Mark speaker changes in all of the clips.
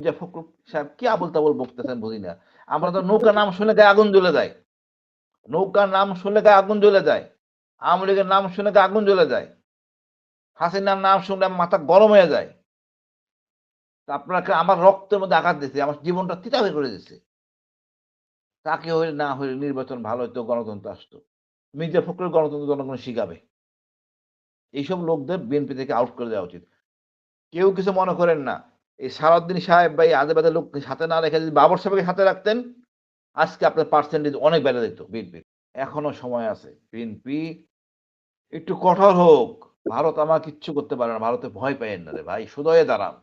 Speaker 1: মির্জা ফখরুল সাহেব কি আবোল তাবোল বকতেছেন বুঝি না। আমরা তো নৌকার নাম শুনলে গায়ে আগুন জ্বলে যায়। নৌকার নাম শুনলে গায়ে আগুন জ্বলে যায়। আওয়ামী লীগের নাম শুনে গায়ে আগুন জ্বলে যায়। হাসিনার নাম শুনলে মাথা গরম হয়ে যায়। আপনাকে আমার রক্তের মধ্যে আঘাত দিছে। আমার জীবনটা তিতা বের করে দিছে। তাকে হইলে না হইলে নির্বাচন ভালো হইতো, গণতন্ত্র আসতো। মির্জা ফখরুল গণতন্ত্র জনগণ শিখাবে। এইসব লোকদের বিএনপি থেকে আউট করে দেওয়া উচিত। কেউ কিছু মনে করেন না। এই সালাউদ্দিন সাহেব বা এই আজেবাজে লোক সাথে না রেখে যদি বাবর সাহেবকে সাথে রাখতেন, আজকে আপনার পার্সেন্টেজ অনেক বেড়ে যেত বিএনপির। এখনো সময় আছে। বিএনপি একটু কঠোর হোক। ভারত আমার কিচ্ছু করতে পারে না। ভারতে ভয় পাইয়েন না রে ভাই। সোজা হয়ে দাঁড়ান।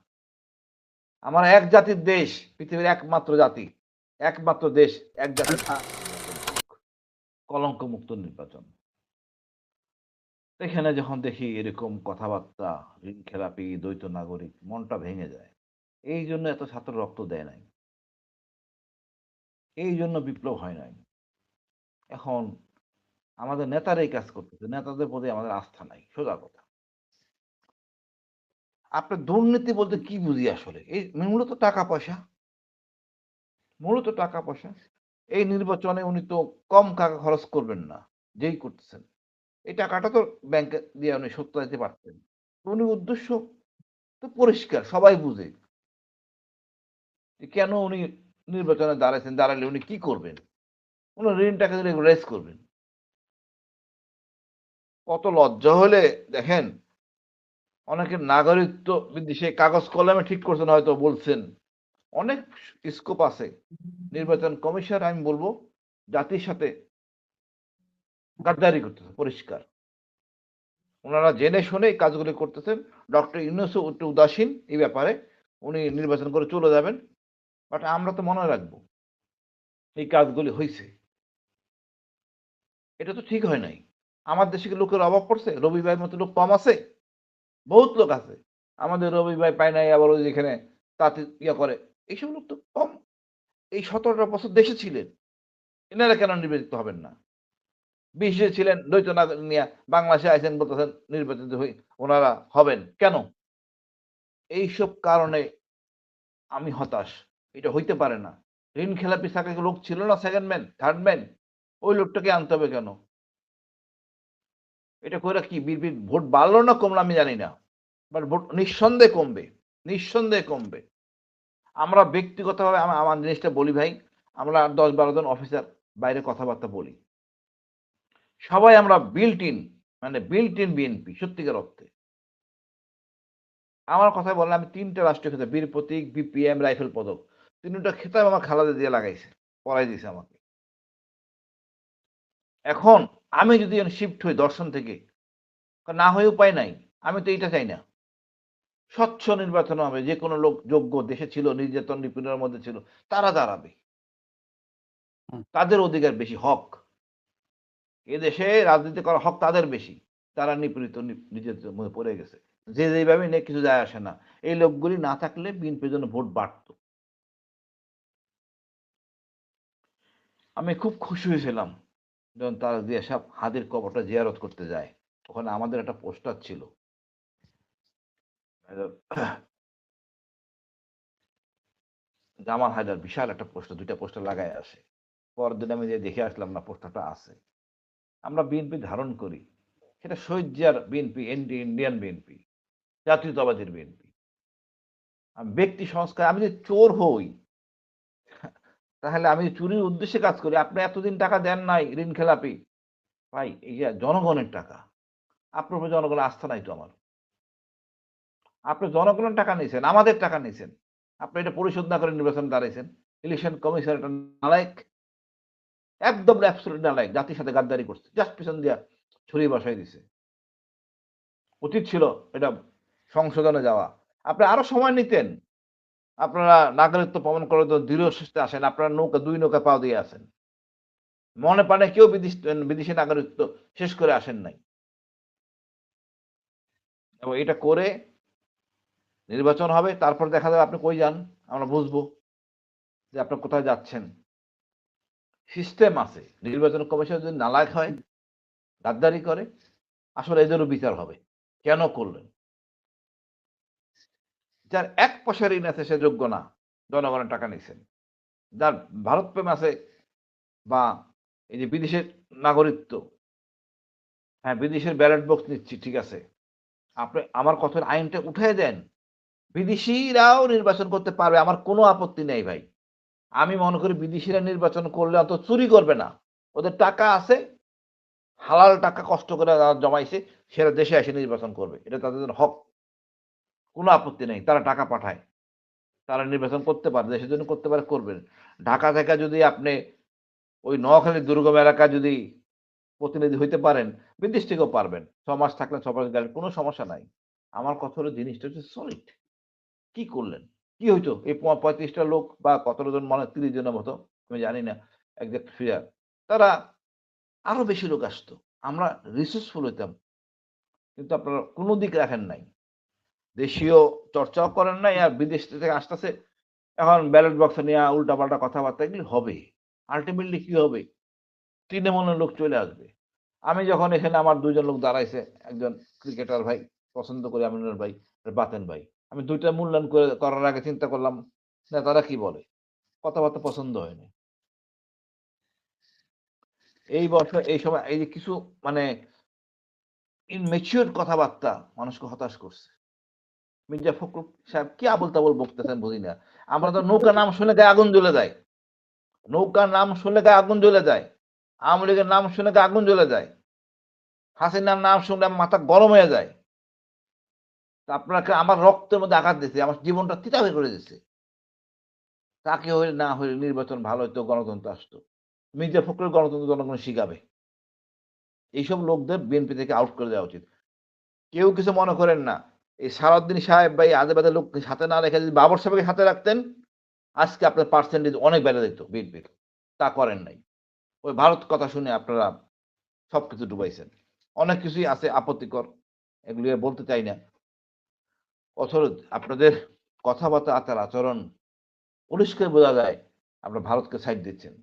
Speaker 1: আমরা এক জাতির দেশ, পৃথিবীর একমাত্র জাতি। একমাত্র দেশ, এক জাতির নির্বাচন হোক। কলঙ্কমুক্ত নির্বাচন। এখানে যখন দেখি এরকম কথাবার্তা, ঋণ খেলাপি, দ্বৈত নাগরিক, মনটা ভেঙে যায়। এই জন্য এত ছাত্র রক্ত দেয় নাই। এই জন্য বিপ্লব হয় নাই। এখন আমাদের নেতারাই কাজ করতেছে। নেতাদের প্রতি আমাদের আস্থা নাই। সোজা কথা। আপনার দুর্নীতি বলতে কি বুঝি আসলে? এই মূলত টাকা পয়সা। মূলত টাকা পয়সা। এই নির্বাচনে উনি তো কম টাকা খরচ করবেন না। যেই করতেছেন। এই টাকাটা তো ব্যাংকে দিয়ে উনি শোধ দিতে পারতেন। উনি উদ্দেশ্য তো পরিষ্কার, সবাই বুঝে। যে কেন উনি নির্বাচনে দাঁড়াইছেন, দাঁড়ালে উনি কি করবেন? উনি ঋণটাকে রেগুলারাইজ করবেন। কত লজ্জা হলে দেখেন, অনেকের নাগরিকত্ব বিদেশে কাগজ কলমে ঠিক করছেন হয়তো বলছেন। অনেক স্কোপ আছে। নির্বাচন কমিশন আমি বলবো জাতির সাথে গাদ্দারি করতেছে পরিষ্কার। ওনারা জেনে শুনে এই কাজগুলি করতেছেন। ডক্টর ইউনূসও একটু উদাসীন এই ব্যাপারে। উনি নির্বাচন করে চলে যাবেন। বাট আমরা তো মনে রাখবো এই কাজগুলি হইছে। এটা তো ঠিক হয় নাই। আমার দেশে কি লোকের অভাব পড়ছে? রবি ভাইয়ের মতো লোক কম আছে? বহুত লোক আছে। আমাদের রবি ভাই পায় নাই, আবার ওই যেখানে তাঁতি ইয়া করে। এইসব লোক তো কম। এই ১৭টা বছর দেশে ছিলেন। এনারা কেন নির্বাচিত হবেন না? বিদেশে ছিলেন দ্বৈত নাগরিক নিয়া বাংলাদেশে আইছেন বলতেছেন নির্বাচিত হই ওনারা হবেন। কেন? এইসব কারণে আমি হতাশ। এটা হইতে পারে না। ঋণ খেলাপি থাকা লোক ছিল না সেকেন্ড ম্যান, থার্ড ম্যান? ওই লোকটাকে আনতে হবে কেন? এটা কইরা কি বিএনপির ভোট বাড়লো না কমলো আমি জানি না। বাট ভোট নিঃসন্দেহে কমবে। নিঃসন্দেহে কমবে। আমরা ব্যক্তিগতভাবে আমার জিনিসটা বলি ভাই, আমরা ১০-১২ জন অফিসার বাইরে কথাবার্তা বলি। সবাই আমরা বিল্ট ইন মানে বিল্ট ইন বিএনপি সত্যিকার অর্থে। আমার কথায় বলেন আমি ৩ টা রাষ্ট্রীয় খেতাব বীর প্রতীক, বিপিএম, রাইফেল পদক। ৩ টা খেতাব আমার খালাদা জিয়া লাগাইছে। পরাই দিছে আমাকে। এখন আমি যদি শিফট হই দর্শন থেকে, না হয়ে উপায় নাই। আমি তো এইটা চাই না। স্বচ্ছ নির্বাচন হবে। যেকোনো লোক যোগ্য দেশে ছিল, নির্যাতন নিপীড়নের মধ্যে ছিল, তারা দাঁড়াবে।
Speaker 2: হুম।
Speaker 1: তাদের অধিকার বেশি, হক। এদেশে রাজনীতি করার হক তাদের বেশি। তারা নিপীড়িত নির্যাতিতের মধ্যে পড়ে গেছে। যে যেভাবে নিয়ে কিছু যায় আসে না। এই লোকগুলি না থাকলে বিএনপির জন্য ভোট বাড়ত। আমি খুব খুশি হয়েছিলাম যখন তারা জিয়া সাহেব হাদির কবরটা জিয়ারত করতে যায়। ওখানে আমাদের একটা পোস্টার ছিল। জামাল হায়দার বিশাল একটা পোস্টার, ২ টা পোস্টার লাগায় আসে। পরের দিন আমি যেয়ে দেখে আসলাম না পোস্টারটা আছে। আমরা বিএনপি ধারণ করি। সেটা শহীদ জিয়ার বিএনপি, ইন্ডিয়ান বিএনপি, জাতীয়তাবাদীর বিএনপি। ব্যক্তি সংস্কার আমি যদি চোর হই, তাহলে আমি চুরির উদ্দেশ্যে কাজ করি। আপনি এতদিন টাকা দেন নাই ঋণ খেলাপি। ভাই এই যে জনগণের টাকা। আপনার উপর জনগণের আস্থা নাই তো আমার। আপনি জনগণের টাকা নিছেন, আমাদের টাকা নিছেন। আপনি এটা পরিশোধ না করে নির্বাচনে দাঁড়াইছেন। ইলেকশন কমিশন একটা নালায়েক, একদম অ্যাবসলিউট নালায়েক। জাতির সাথে গাদ্দারি করছে। জাস্ট পিছন দিয়া ছুরি বসায় দিছে। উচিত ছিল এটা সংশোধনে যাওয়া। আপনি আরো সময় নিতেন। আপনারা নাগরিকত্ব প্রমাণ করার জন্য দৃঢ় চেষ্টায় আসেন। আপনারা নৌকা ২ নৌকা পাও দিয়ে আছেন। মনে প্রাণে কেউ বিদেশি নাগরিকত্ব শেষ করে আসেন নাই। এবং এটা করে নির্বাচন হবে। তারপর দেখা যাবে আপনি কই যান। আমরা বুঝবো যে আপনি কোথায় যাচ্ছেন। সিস্টেম আছে। নির্বাচন কমিশন যদি নালায়েক হয়, গাদ্দারি করে, আসলে এদেরও বিচার হবে। কেন করলেন? যার ১ পয়সা ঋণ আছে সে যোগ্য না। জনগণের টাকা নিছেন। যার ভারত প্রেম আছে বা এই যে বিদেশের নাগরিকত্ব, হ্যাঁ, বিদেশের ব্যালট বক্স নিচ্ছি ঠিক আছে। আপনি আমার কথার আইনটা উঠায়ে দেন। বিদেশীরাও নির্বাচন করতে পারবে। আমার কোনো আপত্তি নেই ভাই। আমি মনে করি বিদেশীরা নির্বাচন করলে অন্তত চুরি করবে না। ওদের টাকা আছে, হালাল টাকা কষ্ট করে যারা জমাইছে, সেরা দেশে এসে নির্বাচন করবে। এটা তাদের হক। কোনো আপত্তি নেই। তারা টাকা পাঠায়। তারা নির্বাচন করতে পারে, দেশের জন্য করতে পারে, করবেন। ঢাকা থেকে যদি আপনি ওই নোয়াখালীর দুর্গম এলাকায় যদি প্রতিনিধি হইতে পারেন, বিদেশ থেকেও পারবেন। ৬ মাস থাকলেন, ৬ মাস গেলেন, কোনো সমস্যা নাই। আমার কথা হলো জিনিসটা হচ্ছে সলিড। কি করলেন? কি হইতো? এই ৩৫ টা লোক বা কতটা জন মনে হয় ৩০ জনের মতো, আমি জানি না এক্সাক্ট ফিগার। তারা আরো বেশি লোক আসতো। আমরা রিসোর্সফুল হইতাম। কিন্তু আপনারা কোন দিক রাখেন নাই। দেশীয় চর্চাও করেন নাই আর বিদেশ থেকে আসতেছে। এখন ব্যালট বক্স নিয়ে উল্টাপাল্টা কথাবার্তা এগুলি হবে। আল্টিমেটলি কি হবে? তৃণমূলের লোক চলে আসবে। আমি যখন এখানে আমার ২ জন লোক দাঁড়াইছে, একজন ক্রিকেটার ভাই, পছন্দ করি আমিনুল ভাই, আর বাতেন ভাই। আমি ২ টা মূল্যায়ন করার আগে চিন্তা করলাম, নেতারা কি বলে? কথাবার্তা পছন্দ হয়নি। এই বছর এই সময় এই যে কিছু মানে ইনম্যাচিউর কথাবার্তা মানুষকে হতাশ করছে। মির্জা ফখরুল সাহেব কি আবোল-তাবোল বকতেছেন বুঝি না। আমরা তো নৌকার নাম শুনলে গায়ে আগুন জ্বলে যায়। নৌকার নাম শুনলে গায়ে আগুন জ্বলে যায়। আওয়ামী লীগের নাম শুনে গায়ে আগুন জ্বলে যায়। হাসিনার নাম শুনলে আমার মাথা গরম হয়ে যায়। তা আপনাকে আমার রক্তের মধ্যে আঘাত দিছে। আমার জীবনটা তিতা বের করে দিছে। তাকে হইলে না হইলে নির্বাচন ভালো হইতো, গণতন্ত্র আসতো। মির্জা ফখরুল গণতন্ত্র জনগণ শিখাবে। এইসব লোকদের বিএনপি থেকে আউট করে দেওয়া উচিত। কেউ কিছু মনে করেন না। এই সালাউদ্দিন সাহেব বা এই আজে-বাজে লোক সাথে না রেখে যদি বাবর সাহেবকে সাথে রাখতেন, আজকে আপনার পার্সেন্টেজ অনেক বেড়ে যেত বিএনপির। তা করেন নাই। ওই ভারত কথা শুনে আপনারা সবকিছু ডুবাইছেন। অনেক কিছুই আছে আপত্তিকর। এগুলি আর বলতে চাই না। অথচ আপনাদের কথাবার্তা, আচার-আচরণ পরিষ্কার বোঝা যায় আপনারা ভারতকে সাইড দিচ্ছেন।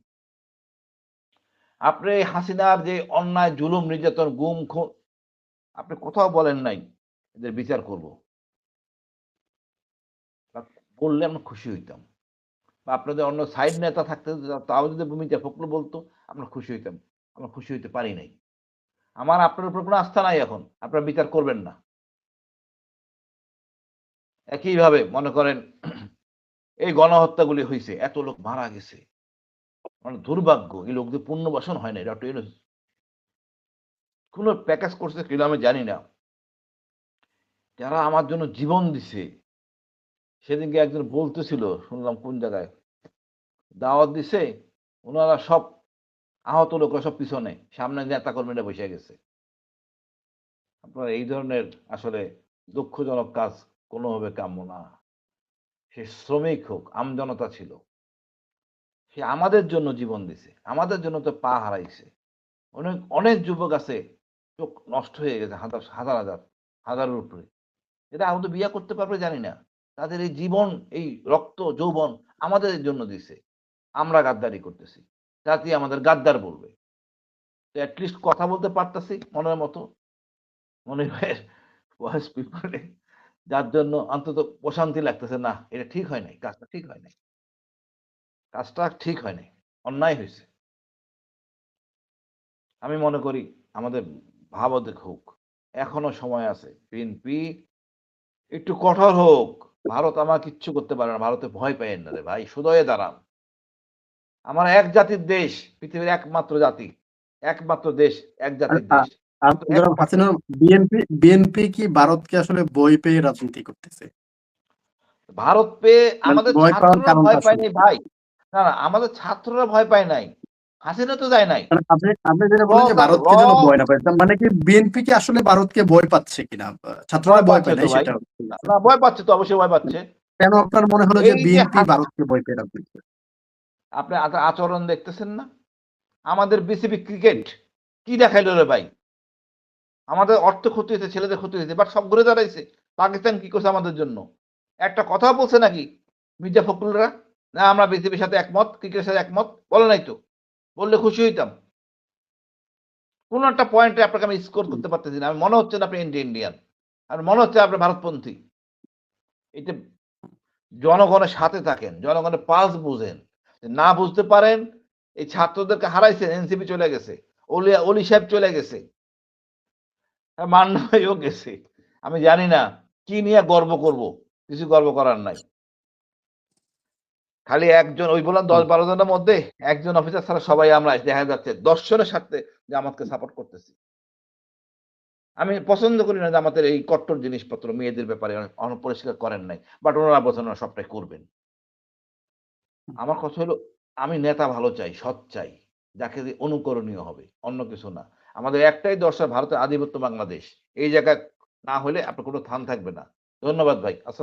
Speaker 1: আপনি হাসিনার যে অন্যায়, জুলুম, নির্যাতন, গুম, খুন আপনি কোথাও বলেন নাই এদের বিচার করব। বা বললে আমরা খুশি হইতাম। বা আপনাদের অন্য সাইড নেতা থাকতে তাও যদি মির্জা ফখরুল বলতো আমরা খুশি হইতাম। আমরা খুশি হইতে পারি নাই। আমার আপনার উপর কোনো আস্থা নাই এখন। আপনারা বিচার করবেন না। একইভাবে মনে করেন এই গণহত্যাগুলি হইছে, এত লোক মারা গেছে। মানে দুর্ভাগ্য এই লোকদের পুনর্বাসন হয় নাই। ডক্টর ইউনূস কোন প্যাকেজ করছে কিনা আমি জানি না। যারা আমার জন্য জীবন দিছে, সেদিনকে একজন বলতেছিল শুনলাম কোন জায়গায়, দাওয়াত দিছে, উনারা সব আহত লোকরা সব পিছনে, সামনে নেতাকর্মীরা বইসা গেছে। আপনার এই ধরনের আসলে দুঃখজনক কাজ কোনোভাবে কাম্য না। সে শ্রমিক হোক, আমজনতা ছিল। সে আমাদের জন্য জীবন দিছে। আমাদের জন্য তো পা হারাইছে। অনেক, অনেক যুবক আছে চোখ নষ্ট হয়ে গেছে হাজার, হাজারের উপরে। এরা আদৌ বিয়ে করতে পারবে জানি না। তাদের এই জীবন, এই রক্ত, যৌবন আমাদের জন্য দিছে। আমরা গাদ্দারি করতেছি। জাতি আমাদের গাদ্দার বলবে। তো এট লিস্ট কথা বলতে পারতেছি মনের মতো। মনিবের বয়স পিপলে যার জন্য অন্তত প্রশান্তি লাগতেছে না, এটা ঠিক হয় নাই। কাজটা ঠিক হয় নাই। কাজটা ঠিক হয় নাই। অন্যায় হইছে। আমি মনে করি আমাদের ভাবাবেগ হোক। এখনো সময় আছে। বিএনপি একটু কঠোর হোক। ভারত আমার কিচ্ছু করতে পারে না। ভারতে ভয় পাইয়েন না রে ভাই। সোজা দাঁড়ান। আমরা এক জাতির দেশ, পৃথিবীর একমাত্র জাতি। একমাত্র দেশ, এক
Speaker 2: আর
Speaker 1: জাতির দেশ। মাত্র
Speaker 2: জনাব
Speaker 1: একমাত্র
Speaker 2: হাসিনা,
Speaker 1: দেশ।
Speaker 2: বিএনপি কি ভারতকে আসলে বই পেয়ে রাজনীতি করতেছে?
Speaker 1: ভারত পেয়ে
Speaker 2: মানে
Speaker 1: আমাদের
Speaker 2: ভয় পাওয়ার
Speaker 1: ছাত্ররা
Speaker 2: কারণটা
Speaker 1: ভয় পায়
Speaker 2: আসলে
Speaker 1: নাই
Speaker 2: কি?
Speaker 1: ভাই। না, না আমাদের ছাত্ররা ভয় পায় নাই। হাসিনা তো যায় নাই।
Speaker 2: মানে আপনি যেটা
Speaker 1: র
Speaker 2: বললেন যে
Speaker 1: র
Speaker 2: ভারতকে যেন ভয় না পায়, তার মানে কি বিএনপি কি আসলে ভারতকে ভয় পাচ্ছে কিনা? ছাত্ররা
Speaker 1: ভয়
Speaker 2: ভয়
Speaker 1: পাচ্ছে
Speaker 2: পায়
Speaker 1: তো
Speaker 2: নাই
Speaker 1: ভাই।
Speaker 2: সেটা
Speaker 1: না,
Speaker 2: বলছেন।
Speaker 1: না ভয় পাচ্ছে তো, অবশ্যই ভয় পাচ্ছে।
Speaker 2: কেন আপনার মনে হলো যে
Speaker 1: এই যে
Speaker 2: বিএনপি ভারতকে ভয় পেয়ে রাজনীতি করে?
Speaker 1: আপনি আচরণ দেখতেছেন না? আমাদের বিসিবি ক্রিকেট কি দেখাইলো রে ভাই? আমাদের অর্থ ক্ষতি হয়েছে, ছেলেদের ক্ষতি হয়েছে। বাট সব ঘুরে দাঁড়াইছে। পাকিস্তান কি করছে আমাদের জন্য? একটা কথাও বলছে নাকি মির্জা ফখরুলরা? না আমরা বিসিবির সাথে একমত, ক্রিকেটের সাথে একমত। বলে নাই তো। বললে খুশি হইতাম। কোন একটা পয়েন্টে আপনাকে আমি স্কোর করতে পারতেছি না। আমি মনে হচ্ছে না আপনি ইন্ডিয়ান। আর মনে হচ্ছে আপনি ভারতপন্থী। এটা জনগণের সাথে থাকেন, জনগণের পালস বুঝেন। না বুঝতে পারেন, এই ছাত্রদেরকে হারাইছেন, এনসিপি চলে গেছে, অলি সাহেব চলে গেছে, মান্না ভাইও গেছে। আমি জানি না কি নিয়ে গর্ব করব, কিছু গর্ব করার নাই। খালি একজন, ওই বললাম ১০-১২ জনের মধ্যে একজন অফিসার ছাড়া সবাই আমরা দেখা যাচ্ছে দর্শনের স্বার্থে জামাতকে সাপোর্ট করতেছি। আমি পছন্দ করি না জামাতের এই কট্টর জিনিসপত্র, মেয়েদের ব্যাপারে অনেক পরিষ্কার করেন নাই। বাট ওনারা বলছেন ওনারা সবটাই করবেন। আমার কথা হলো, আমি নেতা ভালো চাই, সৎ চাই, যাকে দিয়ে অনুকরণীয় হবে, অন্য কিছু না। আমাদের একটাই দর্শা, ভারতের আধিপত্য বাংলাদেশ। এই জায়গায় না হলে আপনার কোনো থান থাকবে না। ধন্যবাদ ভাই। আসসালাম।